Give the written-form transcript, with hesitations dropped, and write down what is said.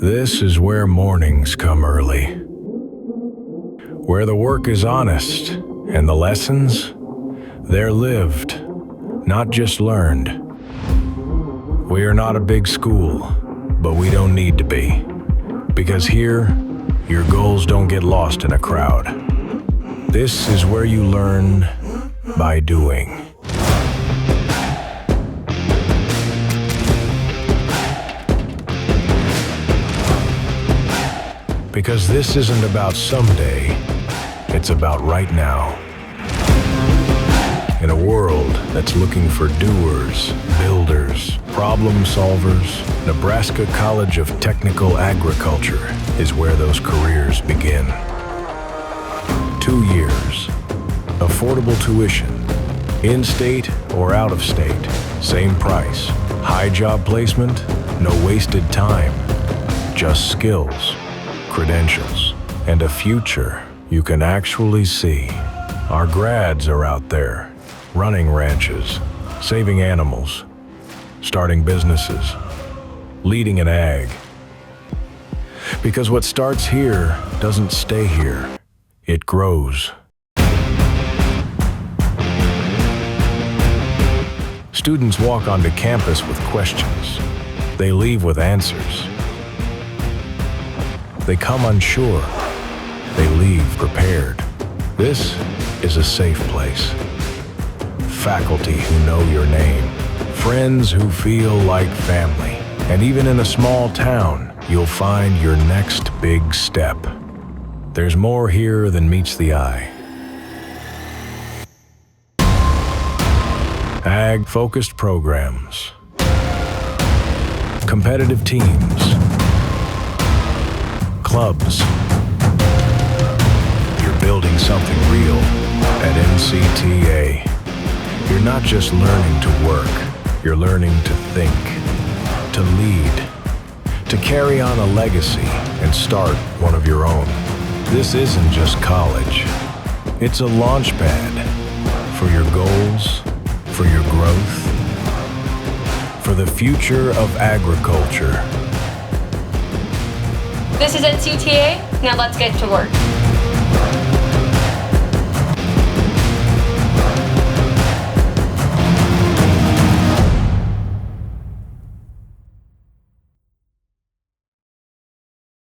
This is where mornings come early, where the work is honest and the lessons, they're lived, not just learned. We are not a big school, but we don't need to be, because here, your goals don't get lost in a crowd. This is where you learn by doing. Because this isn't about someday, it's about right now. In a world that's looking for doers, builders, problem solvers, Nebraska College of Technical Agriculture is where those careers begin. 2 years, affordable tuition, in-state or out-of-state, same price, high job placement, no wasted time, just skills, credentials, and a future you can actually see. Our grads are out there, running ranches, saving animals, starting businesses, leading an ag. Because what starts here doesn't stay here, it grows. Students walk onto campus with questions. They leave with answers. They come unsure. They leave prepared. This is a safe place. Faculty who know your name. Friends who feel like family. And even in a small town, you'll find your next big step. There's more here than meets the eye. Ag-focused programs. Competitive teams. Clubs. You're building something real at NCTA. You're not just learning to work, you're learning to think, to lead, to carry on a legacy and start one of your own. This isn't just college. It's a launch pad for your goals, for your growth, for the future of agriculture. This is NCTA, now let's get to work.